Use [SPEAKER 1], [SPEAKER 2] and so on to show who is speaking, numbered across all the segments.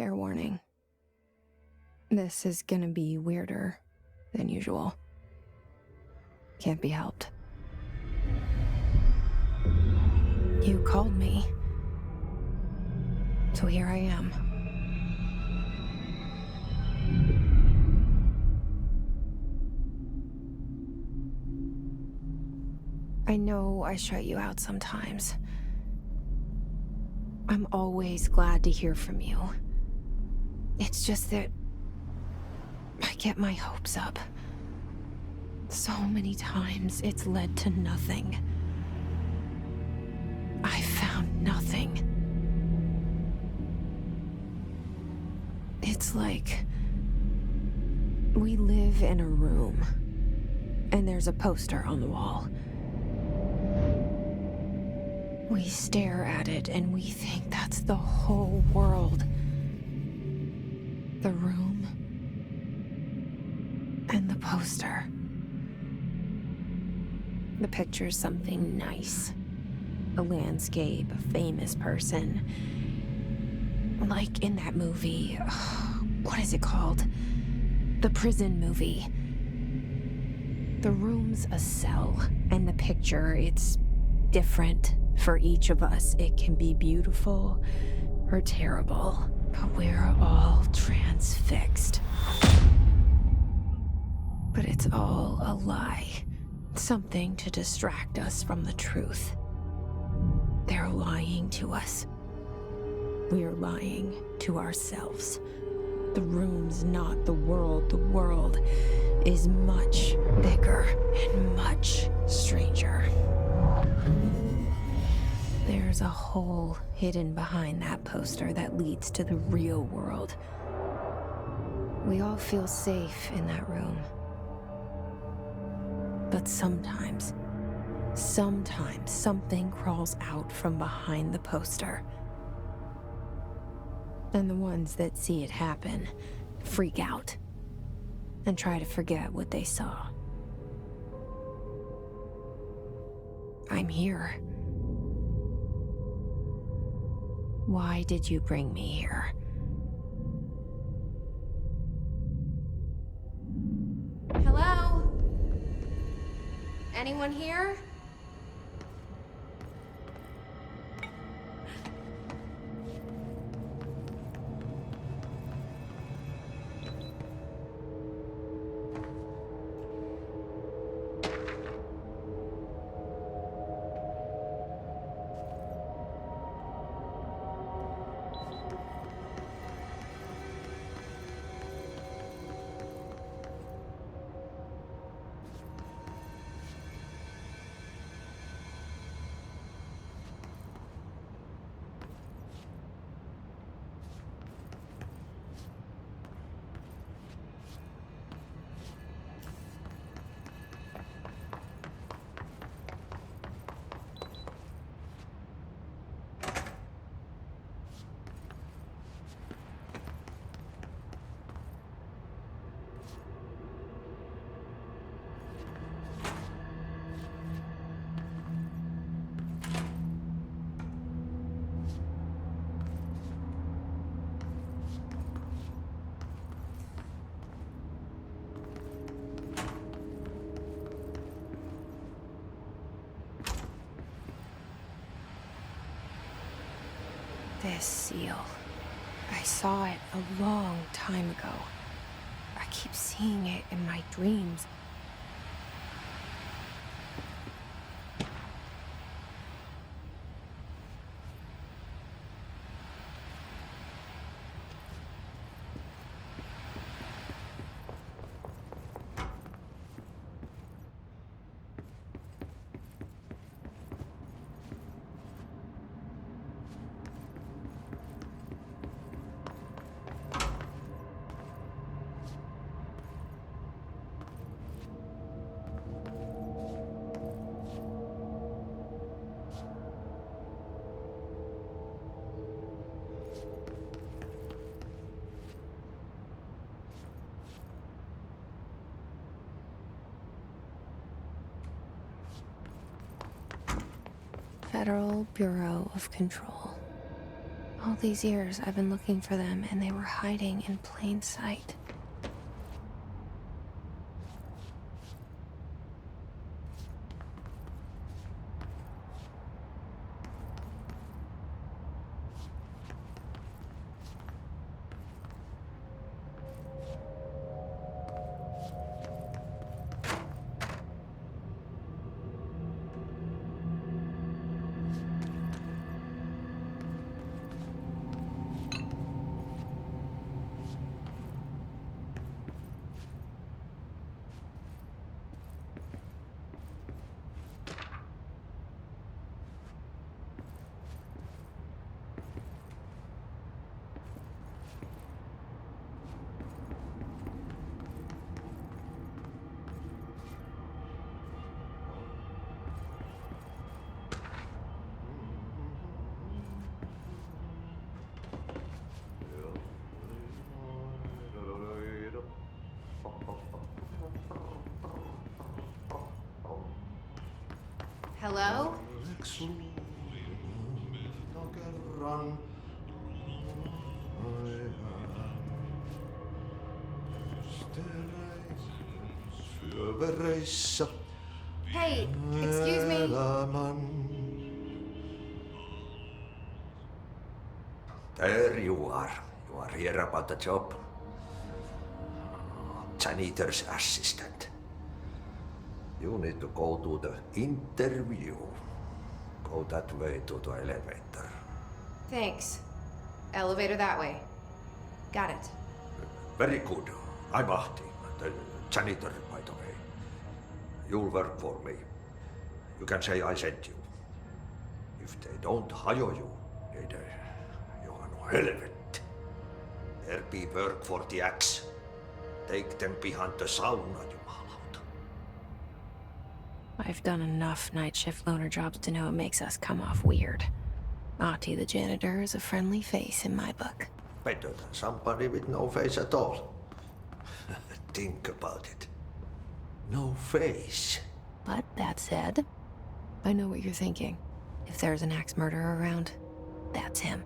[SPEAKER 1] Fair warning. This is gonna be weirder than usual. Can't be helped. You called me. So here I am. I know I shut you out sometimes. I'm always glad to hear from you. It's just that I get my hopes up. So many times it's led to nothing. I found nothing. It's like we live in a room, and there's a poster on the wall. We stare at it and we think that's the whole world. The room and the poster. The picture's something nice. A landscape, a famous person. Like in that movie, what is it called? The prison movie. The room's a cell, and the picture, it's different for each of us. It can be beautiful or terrible, but we're all transfixed. But it's all a lie. Something to distract us from the truth. They're lying to us. We're lying to ourselves. The room's not the world. The world is much bigger and much stranger. There's a hole hidden behind that poster that leads to the real world. We all feel safe in that room. But sometimes something crawls out from behind the poster. And the ones that see it happen freak out and try to forget what they saw. I'm here. Why did you bring me here? Hello? Anyone here? This seal. I saw it a long time ago. I keep seeing it in my dreams. Federal Bureau of Control. All these years I've been looking for them and they were hiding in plain sight.
[SPEAKER 2] Hello? Hey, excuse me.
[SPEAKER 3] There you are. You are here about the job. Janitor's assistant. You need to go to the interview. Go that way to the elevator.
[SPEAKER 2] Thanks. Elevator that way. Got it.
[SPEAKER 3] Very good. I'm Ahti, the janitor, by the way. You'll work for me. You can say I sent you. If they don't hire you, you are no helvet. There be work for the axe. Take them behind the sauna, jumalauta.
[SPEAKER 1] I've done enough night shift loner jobs to know it makes us come off weird. Ahti the janitor is a friendly face in my book.
[SPEAKER 3] Better than somebody with no face at all. Think about it. No face.
[SPEAKER 1] But that said, I know what you're thinking. If there's an axe murderer around, that's him.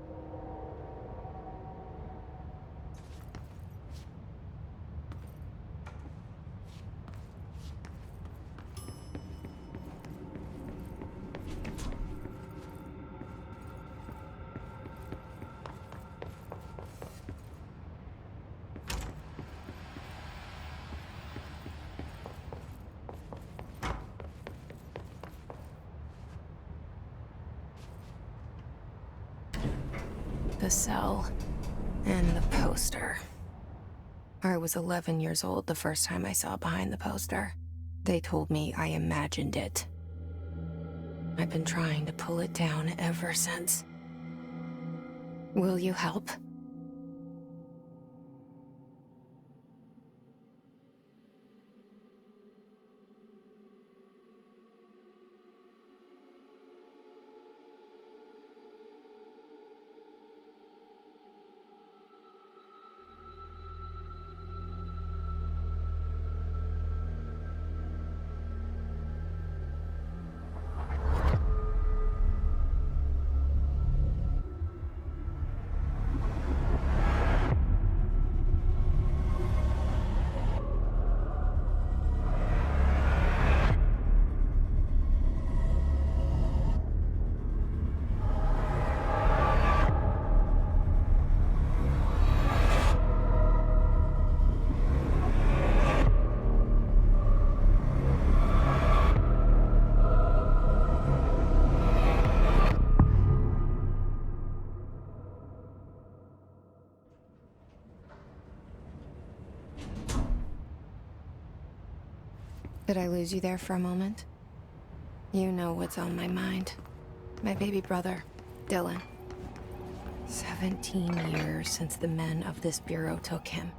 [SPEAKER 1] The cell and the poster. I was 11 years old the first time I saw behind the poster. They told me I imagined it. I've been trying to pull it down ever since. Will you help? Did I lose you there for a moment? You know what's on my mind. My baby brother, Dylan. 17 years since the men of this bureau took him.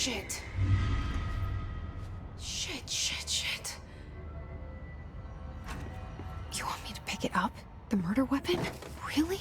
[SPEAKER 1] Shit. Shit. You want me to pick it up? The murder weapon? Really?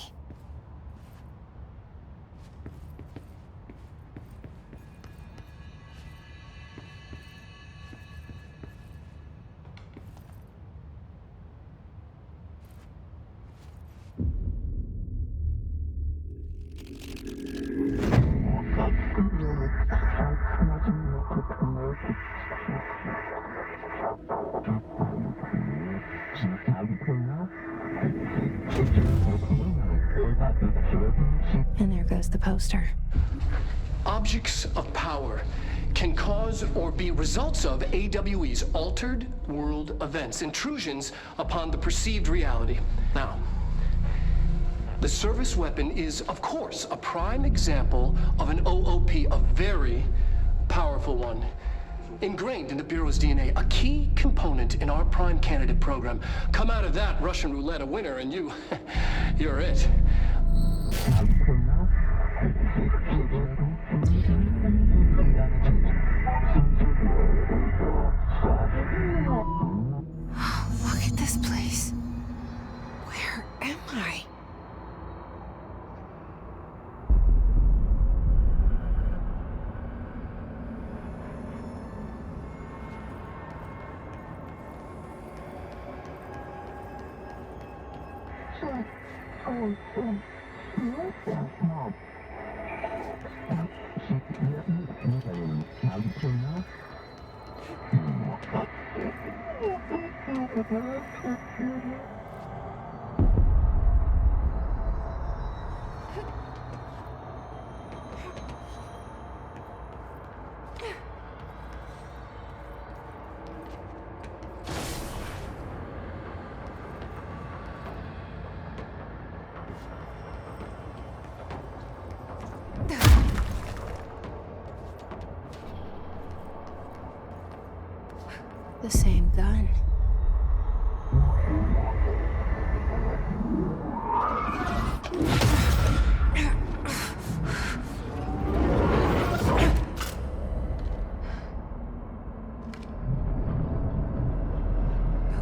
[SPEAKER 1] And there goes the poster.
[SPEAKER 4] Objects of power can cause or be results of AWE's altered world events, intrusions upon the perceived reality. Now, the service weapon is, of course, a prime example of an OOP, a very powerful one. Ingrained in the Bureau's DNA, a key component in our prime candidate program. Come out of that Russian roulette a winner and you're it.
[SPEAKER 1] Look at this place. Where am I? The same gun.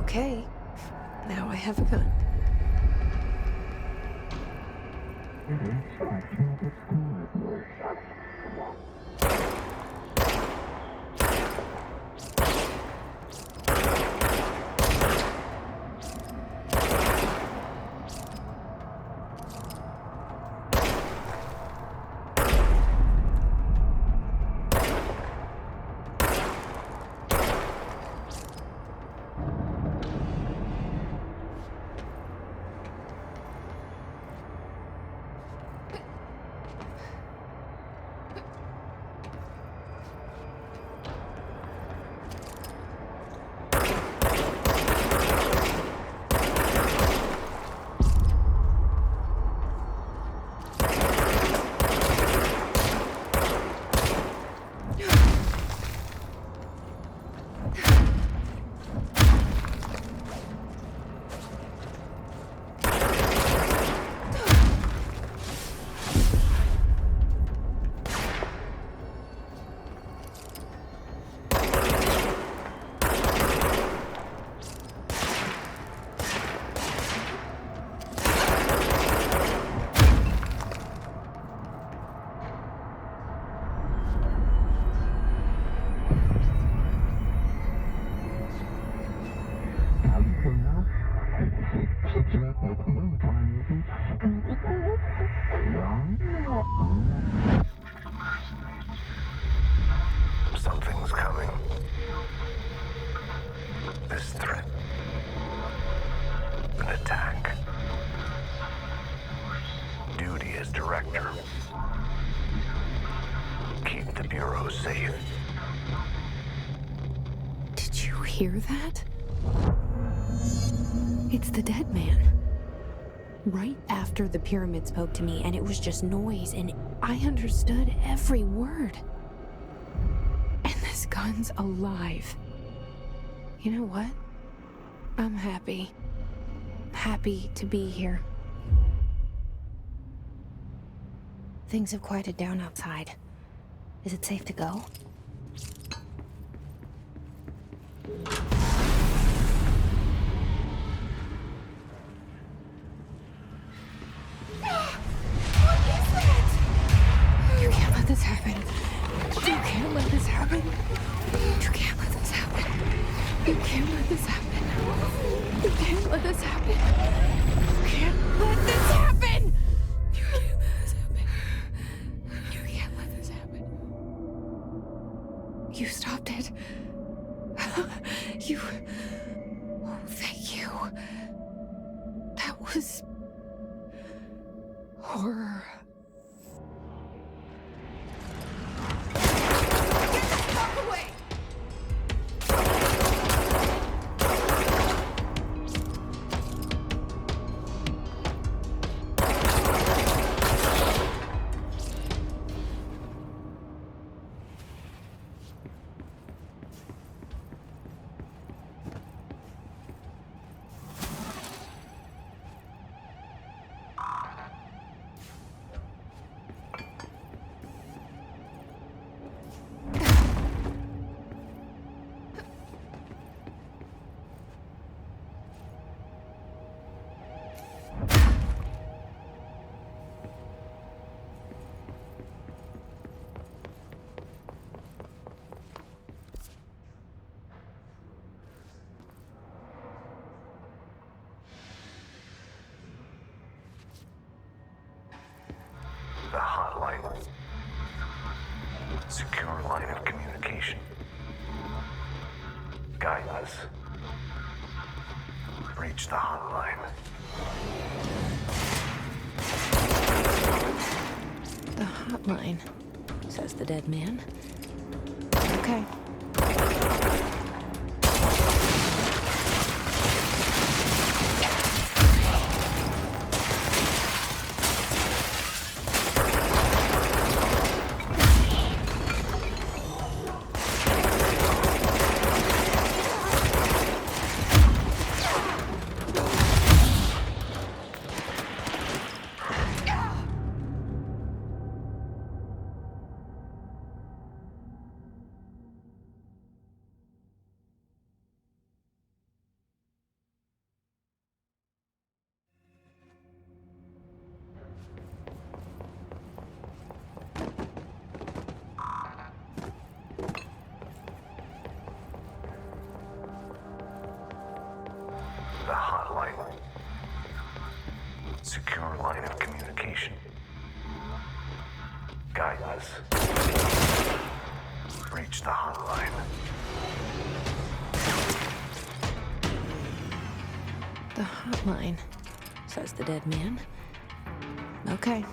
[SPEAKER 1] Okay, now I have a gun.
[SPEAKER 5] Something's coming. This threat. An attack. Duty as director. Keep the Bureau safe.
[SPEAKER 1] Did you hear that? It's the dead man. Right after the pyramid spoke to me, and it was just noise, and I understood every word. And this gun's alive. You know what? I'm happy. Happy to be here. Things have quieted down outside. Is it safe to go? You can't let this happen. You can't let this happen. You can't let this happen. You can't let this happen. You can't let this happen. You can't let this happen. You can't let this happen. You can't let this happen. You stopped it. You... Oh, thank you. That was... horror.
[SPEAKER 5] The hotline. Secure line of communication. Guide us. Reach the hotline.
[SPEAKER 1] The hotline, says the dead man. Okay.
[SPEAKER 5] The hotline. Secure line of communication. Guide us. Reach the hotline.
[SPEAKER 1] The hotline, says the dead man. Okay.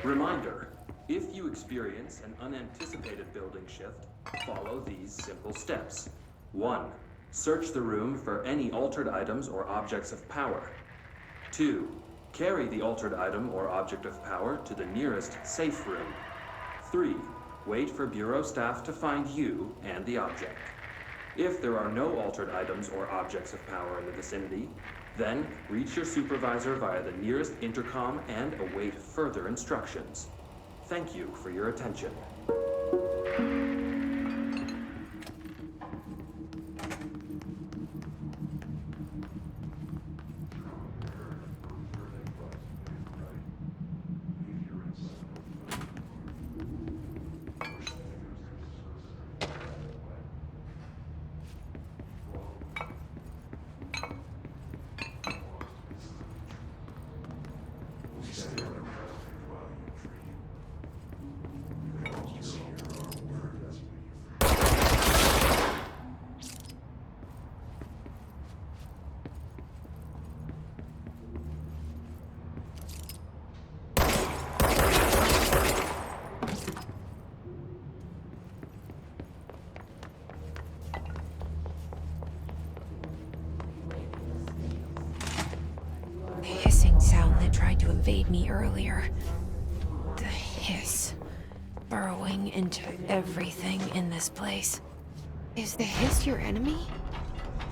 [SPEAKER 6] Reminder, If you experience an unanticipated building shift, follow these simple steps. 1. Search the room for any altered items or objects of power. 2. Carry the altered item or object of power to the nearest safe room. 3. Wait for Bureau staff to find you and the object. If there are no altered items or objects of power in the vicinity, then reach your supervisor via the nearest intercom and await further instructions. Thank you for your attention.
[SPEAKER 1] Hissing sound that tried to invade me earlier. The hiss. Burrowing into everything in this place. Is the hiss your enemy?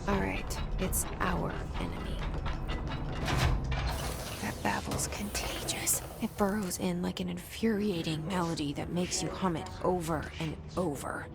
[SPEAKER 1] Alright, it's our enemy. That babble's contagious. It burrows in like an infuriating melody that makes you hum it over and over.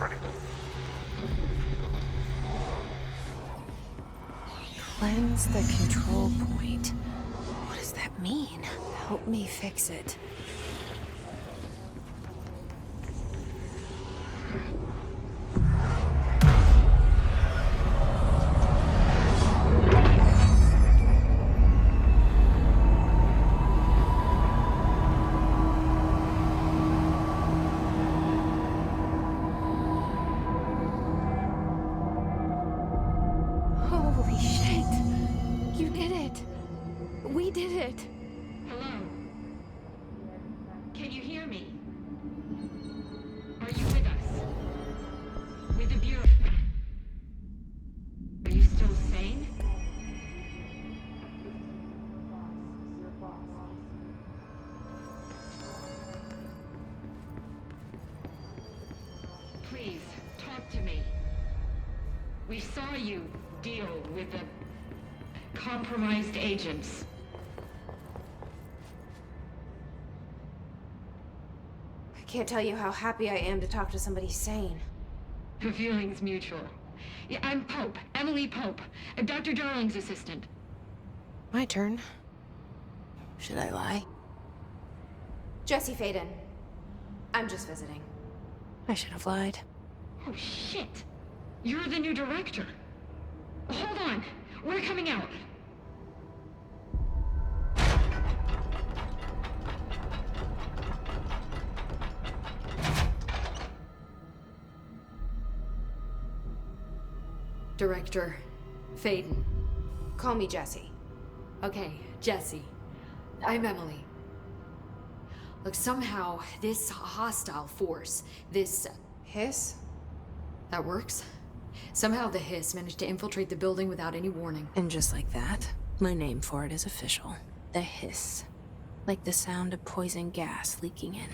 [SPEAKER 5] Ready?
[SPEAKER 1] Cleanse the control point. What does that mean? Help me fix it. Holy shit! You did it! We did it!
[SPEAKER 7] Hello? Can you hear me? Are you with us? With the Bureau? Are you still sane? Please, talk to me. We saw you deal with the compromised agents.
[SPEAKER 2] I can't tell you how happy I am to talk to somebody sane.
[SPEAKER 7] The feeling's mutual. Yeah, I'm Pope, Emily Pope, Dr. Darling's assistant.
[SPEAKER 1] My turn. Should I lie?
[SPEAKER 2] Jesse Faden. I'm just visiting.
[SPEAKER 1] I should have lied.
[SPEAKER 7] Oh, shit. You're the new director. Hold on. We're coming out.
[SPEAKER 8] Director Faden.
[SPEAKER 2] Call me Jesse.
[SPEAKER 8] Okay, Jesse. I'm Emily. Look, somehow this hostile force, this...
[SPEAKER 2] Hiss?
[SPEAKER 8] that works? Somehow the hiss managed to infiltrate the building without any warning.
[SPEAKER 1] And just like that, my name for it is official. The hiss. Like the sound of poison gas leaking in.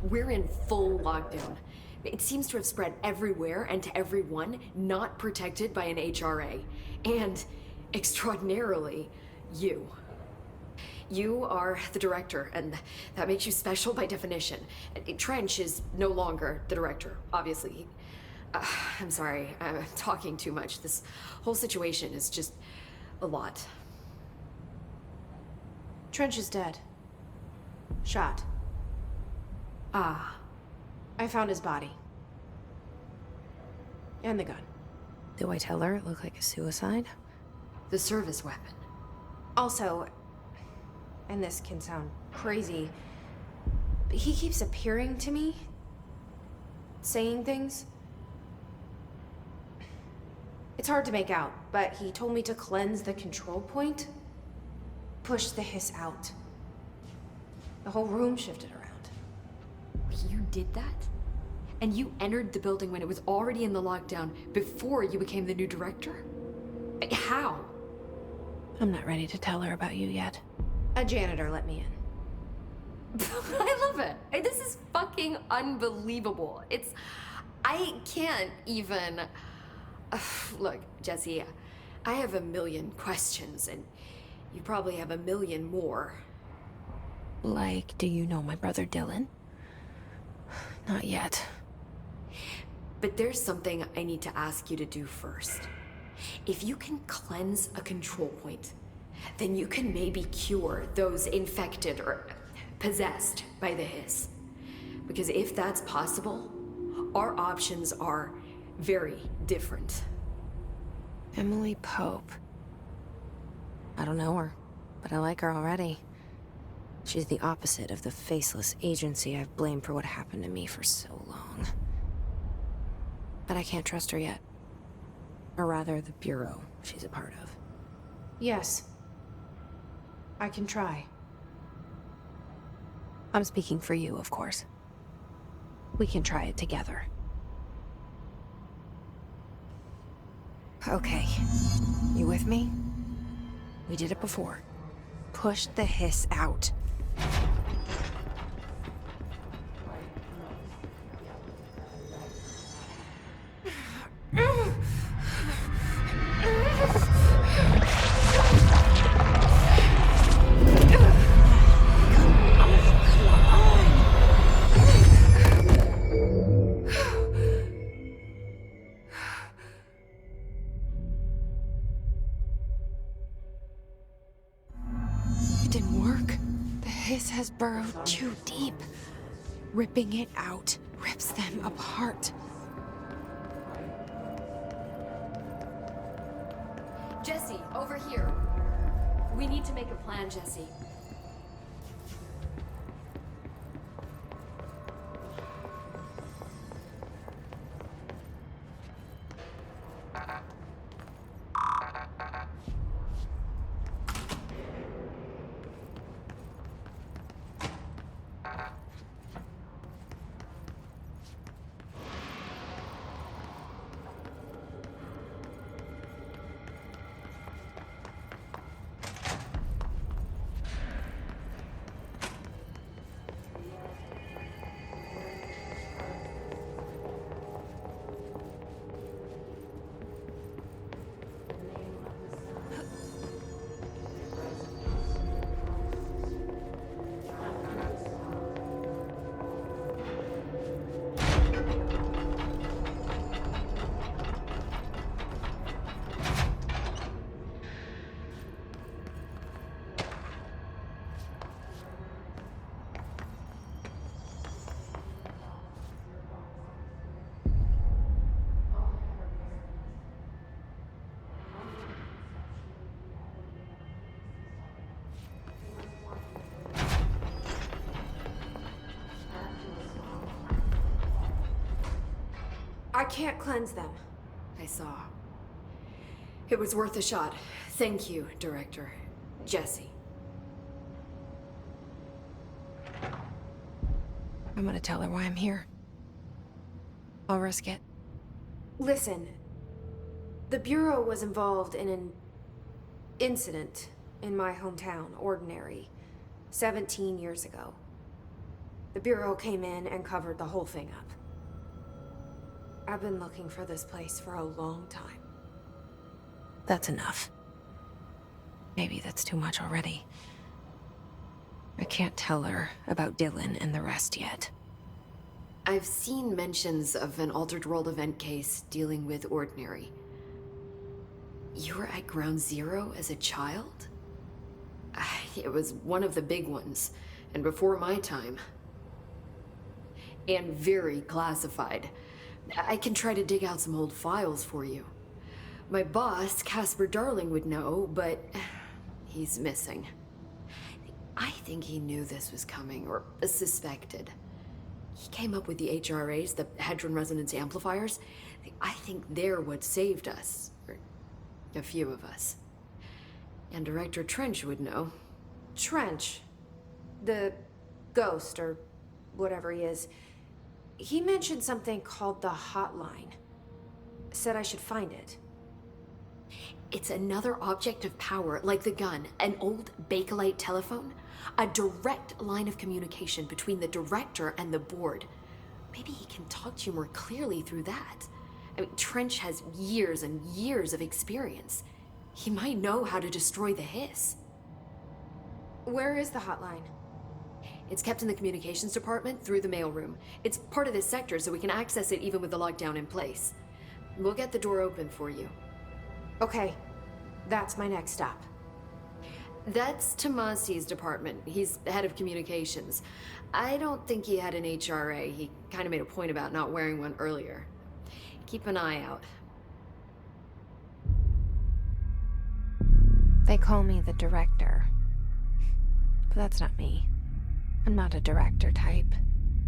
[SPEAKER 8] We're in full lockdown. It seems to have spread everywhere and to everyone not protected by an HRA. And, extraordinarily, you. You are the director, and that makes you special by definition. Trench is no longer the director, obviously. I'm sorry, I'm talking too much. This whole situation is just a lot.
[SPEAKER 2] Trench is dead. Shot.
[SPEAKER 8] Ah.
[SPEAKER 2] I found his body. And the gun.
[SPEAKER 1] Do I tell her it looked like a suicide?
[SPEAKER 8] The service weapon.
[SPEAKER 2] Also, and this can sound crazy, but he keeps appearing to me, saying things. It's hard to make out, but he told me to cleanse the control point, push the hiss out. The whole room shifted around.
[SPEAKER 8] You did that? And you entered the building when it was already in the lockdown before you became the new director? How?
[SPEAKER 1] I'm not ready to tell her about you yet.
[SPEAKER 2] A janitor let me in.
[SPEAKER 8] I love it. This is fucking unbelievable. I can't even... Look, Jesse, I have a million questions, and you probably have a million more.
[SPEAKER 1] Like, do you know my brother Dylan? Not yet.
[SPEAKER 8] But there's something I need to ask you to do first. If you can cleanse a control point, then you can maybe cure those infected or possessed by the hiss. Because if that's possible, our options are very different.
[SPEAKER 1] Emily Pope. I don't know her, but I like her already. She's the opposite of the faceless agency I've blamed for what happened to me for so long. But I can't trust her yet. Or rather, the Bureau she's a part of.
[SPEAKER 2] Yes. I can try.
[SPEAKER 1] I'm speaking for you, of course. We can try it together. Okay. You with me? We did it before. Push the hiss out. hiss has burrowed too deep. Ripping it out rips them apart.
[SPEAKER 8] Jesse, over here. We need to make a plan, Jesse.
[SPEAKER 2] I can't cleanse them.
[SPEAKER 8] I saw. It was worth a shot. Thank you, Director. Jesse.
[SPEAKER 1] I'm gonna tell her why I'm here. I'll risk it.
[SPEAKER 2] Listen, the Bureau was involved in an incident in my hometown, Ordinary, 17 years ago. The Bureau came in and covered the whole thing up. I've been looking for this place for a long time.
[SPEAKER 1] That's enough. Maybe that's too much already. I can't tell her about Dylan and the rest yet.
[SPEAKER 8] I've seen mentions of an Altered World event case dealing with Ordinary. You were at Ground Zero as a child? It was one of the big ones, and before my time. And very classified. I can try to dig out some old files for you. My boss, Casper Darling, would know, but he's missing. I think he knew this was coming, or suspected. He came up with the HRAs, the Hadron Resonance Amplifiers. I think they're what saved us, or a few of us. And Director Trench would know.
[SPEAKER 2] Trench, the ghost, or whatever he is, he mentioned something called the hotline. Said I should find it.
[SPEAKER 8] It's another object of power, like the gun, an old Bakelite telephone. A direct line of communication between the director and the board. Maybe he can talk to you more clearly through that. I mean, Trench has years and years of experience. He might know how to destroy the hiss.
[SPEAKER 2] Where is the hotline?
[SPEAKER 8] It's kept in the communications department through the mailroom. It's part of this sector, so we can access it even with the lockdown in place. We'll get the door open for you.
[SPEAKER 2] Okay, that's my next stop.
[SPEAKER 8] That's Tomasi's department. He's the head of communications. I don't think he had an HRA. He kind of made a point about not wearing one earlier. Keep an eye out.
[SPEAKER 1] They call me the director. But that's not me. I'm not a director type.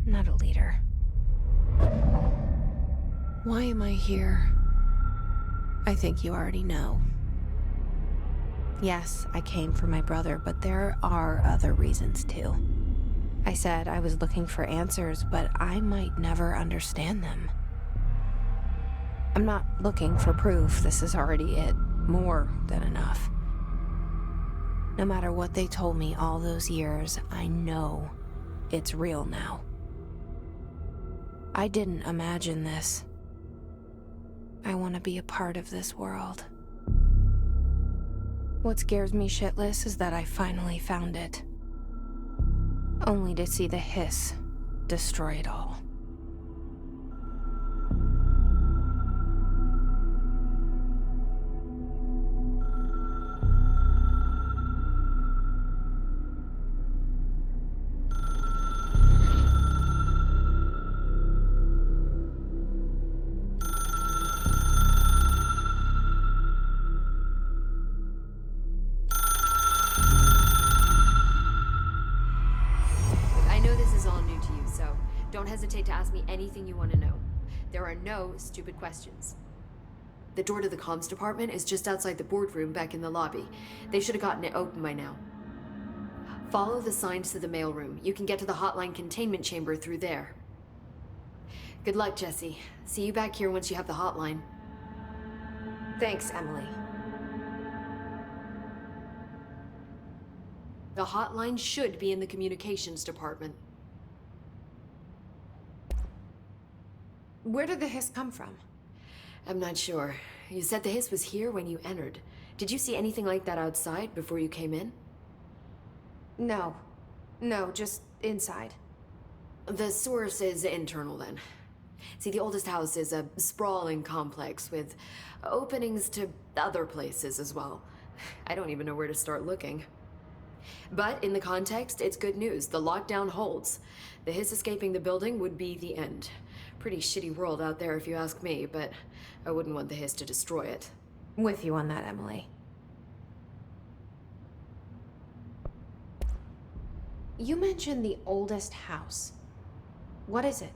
[SPEAKER 1] I'm not a leader. Why am I here? I think you already know. Yes, I came for my brother, but there are other reasons too. I said I was looking for answers, but I might never understand them. I'm not looking for proof. This is already it. More than enough. No matter what they told me all those years, I know it's real now. I didn't imagine this. I want to be a part of this world. What scares me shitless is that I finally found it. Only to see the hiss destroy it all.
[SPEAKER 8] hesitate to ask me anything you want to know. There are no stupid questions. The door to the comms department is just outside the boardroom back in the lobby. They should have gotten it open by now. Follow the signs to the mailroom. You can get to the hotline containment chamber through there. Good luck, Jesse. See you back here once you have the hotline.
[SPEAKER 2] Thanks, Emily.
[SPEAKER 8] The hotline should be in the communications department.
[SPEAKER 2] Where did the hiss come from?
[SPEAKER 8] I'm not sure. You said the hiss was here when you entered. Did you see anything like that outside before you came in?
[SPEAKER 2] No. No, just inside.
[SPEAKER 8] The source is internal then. See, the oldest house is a sprawling complex with openings to other places as well. I don't even know where to start looking. But in the context, it's good news. The lockdown holds. The hiss escaping the building would be the end. Pretty shitty world out there if you ask me, but I wouldn't want the hiss to destroy it.
[SPEAKER 2] With you on that, Emily. You mentioned the oldest house. What is it?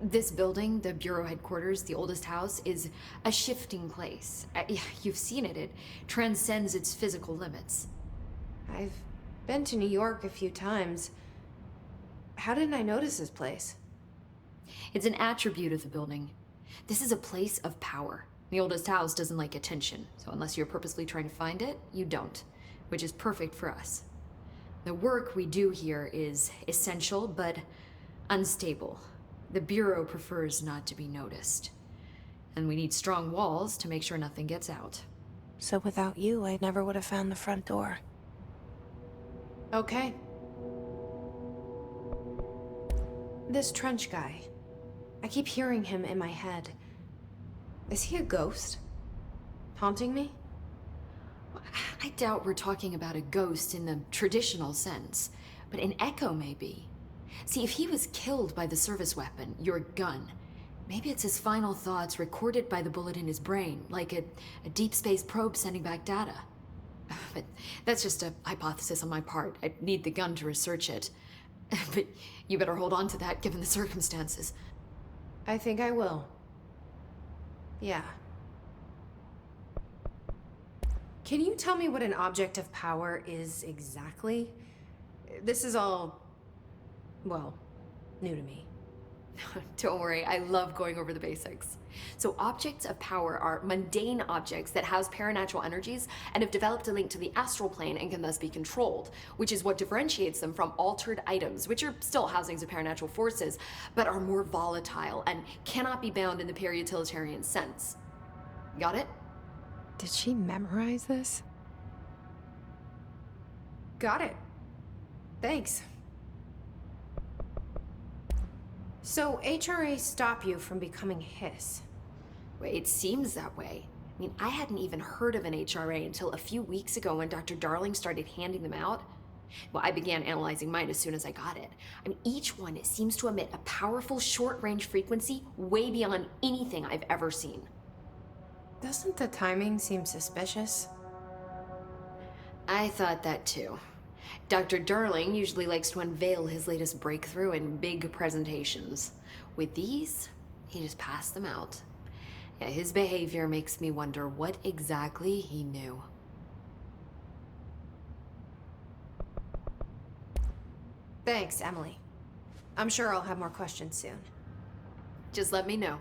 [SPEAKER 8] This building, the Bureau headquarters, the oldest house, is a shifting place. You've seen it. It transcends its physical limits.
[SPEAKER 2] I've been to New York a few times. How didn't I notice this place?
[SPEAKER 8] It's an attribute of the building. This is a place of power. The oldest house doesn't like attention, so unless you're purposely trying to find it, you don't, which is perfect for us. The work we do here is essential, but unstable. The Bureau prefers not to be noticed. And we need strong walls to make sure nothing gets out.
[SPEAKER 1] So without you, I never would have found the front door.
[SPEAKER 2] Okay. This Trench guy. I keep hearing him in my head. Is he a ghost? Haunting me?
[SPEAKER 8] I doubt we're talking about a ghost in the traditional sense, but an echo maybe. See, if he was killed by the service weapon, your gun, maybe it's his final thoughts recorded by the bullet in his brain, like a deep space probe sending back data. But that's just a hypothesis on my part. I'd need the gun to research it. But you better hold on to that given the circumstances.
[SPEAKER 2] I think I will. Yeah. Can you tell me what an object of power is exactly? This is all, well, new to me.
[SPEAKER 8] Don't worry, I love going over the basics. So objects of power are mundane objects that house paranatural energies and have developed a link to the astral plane and can thus be controlled, which is what differentiates them from altered items, which are still housings of paranatural forces, but are more volatile and cannot be bound in the peri-utilitarian sense. Got it?
[SPEAKER 1] Did she memorize this?
[SPEAKER 2] Got it. Thanks. So HRA stop you from becoming Hiss?
[SPEAKER 8] Well, it seems that way. I mean, I hadn't even heard of an HRA until a few weeks ago when Dr. Darling started handing them out. Well, I began analyzing mine as soon as I got it. I mean, each one seems to emit a powerful short-range frequency way beyond anything I've ever seen.
[SPEAKER 2] Doesn't the timing seem suspicious?
[SPEAKER 8] I thought that too. Dr. Darling usually likes to unveil his latest breakthrough in big presentations. With these, he just passed them out. Yeah, his behavior makes me wonder what exactly he knew.
[SPEAKER 2] Thanks, Emily. I'm sure I'll have more questions soon.
[SPEAKER 8] Just let me know.